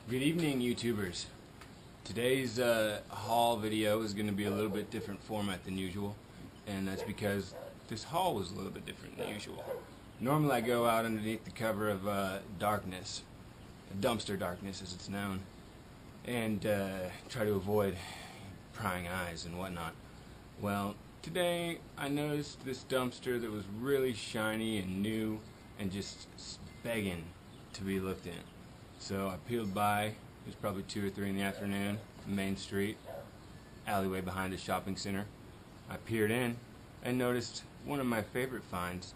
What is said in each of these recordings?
Good evening, YouTubers. Today's haul video is going to be a little bit different format than usual, and that's because this haul was a little bit different than usual. Normally I go out underneath the cover of darkness, dumpster darkness as it's known, and try to avoid prying eyes and whatnot. Well, today I noticed this dumpster that was really shiny and new and just begging to be looked in. So I peeled by. It was probably 2 or 3 in the afternoon, Main Street, alleyway behind a shopping center. I peered in and noticed one of my favorite finds,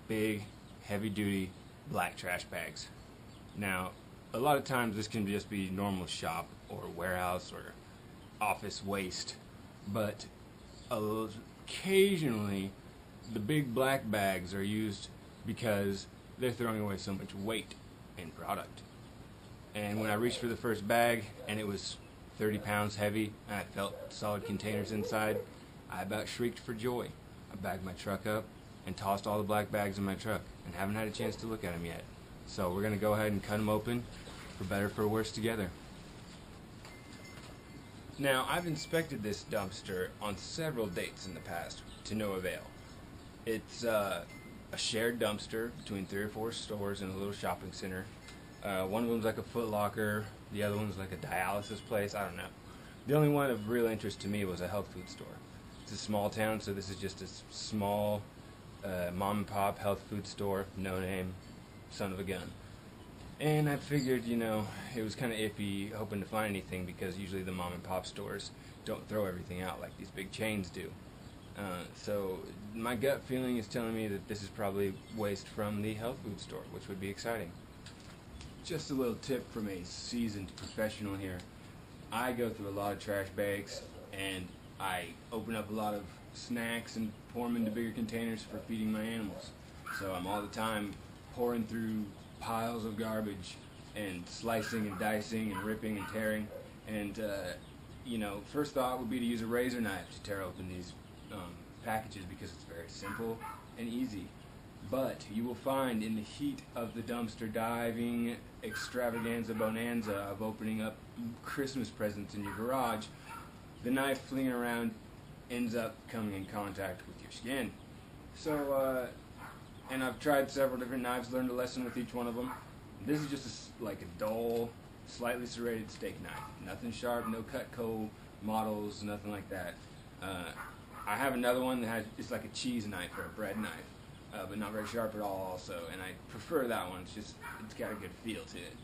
big, heavy-duty black trash bags. Now, a lot of times this can just be normal shop or warehouse or office waste, but occasionally the big black bags are used because they're throwing away so much weight in product. And when I reached for the first bag and it was 30 pounds heavy and I felt solid containers inside, I about shrieked for joy. I bagged my truck up and tossed all the black bags in my truck and haven't had a chance to look at them yet. So we're going to go ahead and cut them open for better for worse together. Now, I've inspected this dumpster on several dates in the past to no avail. It's a shared dumpster between 3 or 4 stores in a little shopping center. One of them's like a Foot Locker, the other one's like a dialysis place, I don't know. The only one of real interest to me was a health food store. It's a small town, so this is just a small mom and pop health food store, no name, son of a gun. And I figured, you know, it was kind of iffy hoping to find anything because usually the mom and pop stores don't throw everything out like these big chains do. So my gut feeling is telling me that this is probably waste from the health food store, which would be exciting. Just a little tip from a seasoned professional here. I go through a lot of trash bags and I open up a lot of snacks and pour them into bigger containers for feeding my animals. So I'm all the time pouring through piles of garbage and slicing and dicing and ripping and tearing. And you know, first thought would be to use a razor knife to tear open these packages because it's very simple and easy. But you will find in the heat of the dumpster diving extravaganza bonanza of opening up Christmas presents in your garage, the knife flinging around ends up coming in contact with your skin. So, and I've tried several different knives, learned a lesson with each one of them. This is just like a dull, slightly serrated steak knife. Nothing sharp, no Cutco models, nothing like that. I have another one that it's like a cheese knife or a bread knife. But not very sharp at all also, and I prefer that one. It's got a good feel to it.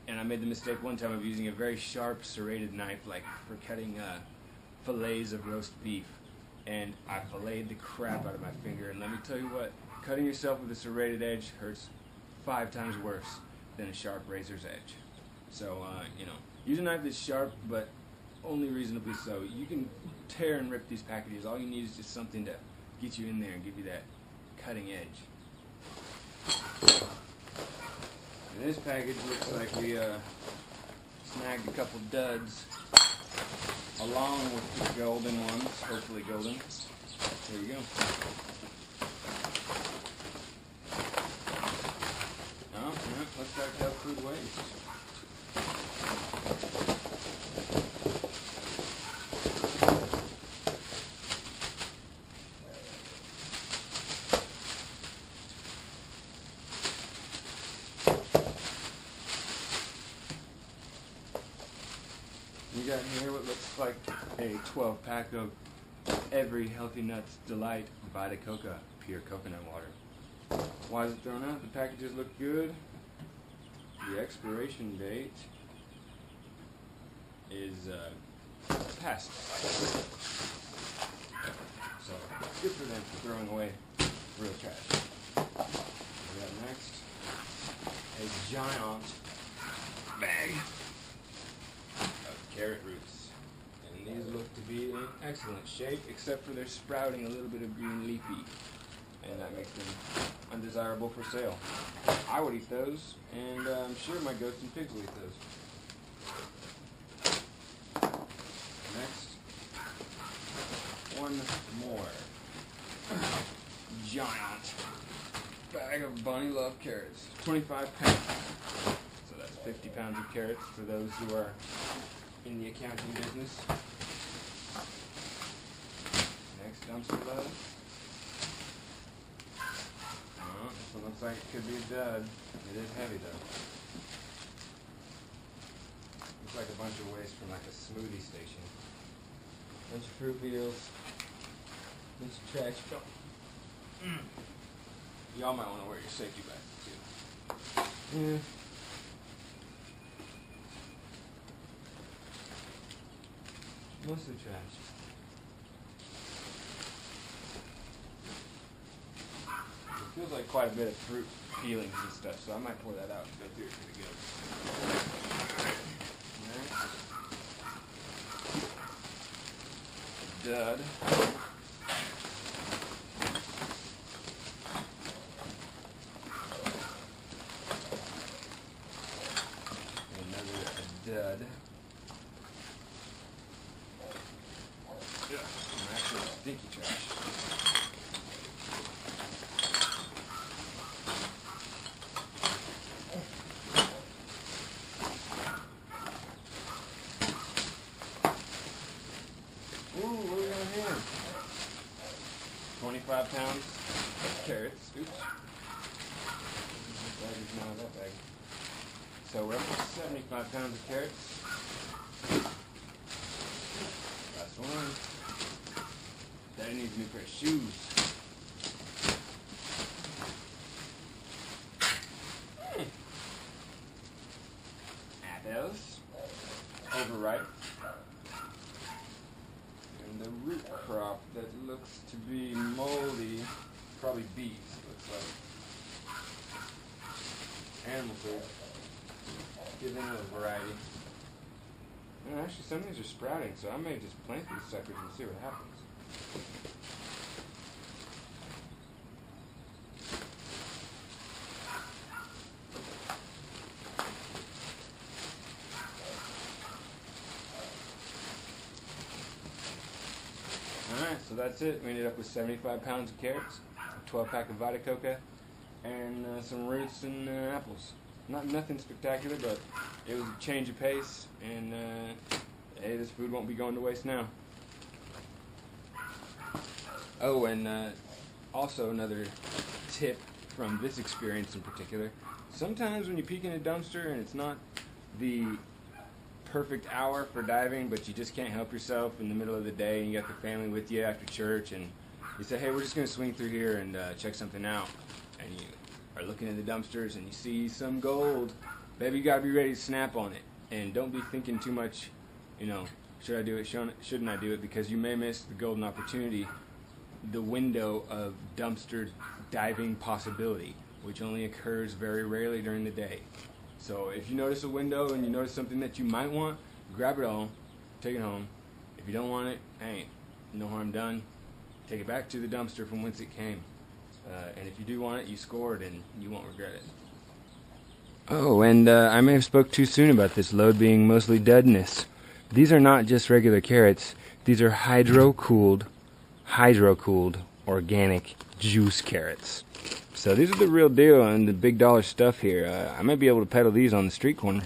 And I made the mistake one time of using a very sharp serrated knife like for cutting fillets of roast beef, and I filleted the crap out of my finger. And let me tell you what, cutting yourself with a serrated edge hurts 5 times worse than a sharp razor's edge. So you know, use a knife that's sharp but only reasonably so. You can tear and rip these packages. All you need is just something to get you in there and give you that cutting edge. And this package looks like we snagged a couple duds along with the golden ones, hopefully golden. There you go. Oh, yeah, looks like health food waste. We got here what looks like a 12-pack of Every Healthy Nuts Delight Vita Coca pure coconut water. Why is it thrown out? The packages look good. The expiration date is past. So good for them for throwing away real trash. We got next a giant bag carrot roots, and these look to be in excellent shape except for they're sprouting a little bit of green leafy, and that makes them undesirable for sale. I would eat those, and I'm sure my goats and pigs will eat those. Next, one more giant bag of Bunny Love carrots, 25 pounds, so that's 50 pounds. pounds of carrots for those who are in the accounting business. Next dumpster load. Oh, this one looks like it could be a dud. It is heavy though. Looks like a bunch of waste from like a smoothie station. Bunch of fruit peels. Bunch of trash. Y'all might want to wear your safety glasses too. Yeah. Mostly trash. It feels like quite a bit of fruit peelings and stuff, so I might pour that out and go through it pretty good. Alright. Dud. Another dud. Yeah, actually stinky trash. Ooh, what do we got here? 25 pounds of carrots. Oops. That is not that bag. So we're up to 75 pounds of carrots. Last one. Daddy needs a new pair of shoes. Apples. Overripe. And the root crop that looks to be moldy. Probably beets, looks like. Animal food. Give them a variety. And actually, some of these are sprouting, so I may just plant these suckers and see what happens. Alright, so that's it. We ended up with 75 pounds of carrots, a 12-pack of Vita Coca, and some roots and apples. Nothing spectacular, but it was a change of pace, and hey, this food won't be going to waste now. Oh, and also another tip from this experience in particular. Sometimes when you peek in a dumpster and it's not the perfect hour for diving, but you just can't help yourself in the middle of the day, and you got the family with you after church, and you say, hey, we're just going to swing through here and check something out, and you are looking in the dumpsters and you see some gold. Baby, you got to be ready to snap on it, and don't be thinking too much, you know, should I do it, shouldn't I do it, because you may miss the golden opportunity, the window of dumpster diving possibility, which only occurs very rarely during the day. So if you notice a window and you notice something that you might want, grab it all, take it home. If you don't want it, hey, no harm done. Take it back to the dumpster from whence it came. And if you do want it, you scored and you won't regret it. Oh, and I may have spoke too soon about this load being mostly deadness. These are not just regular carrots. These are hydro-cooled organic juice carrots. So these are the real deal and the big dollar stuff here. I might be able to peddle these on the street corner.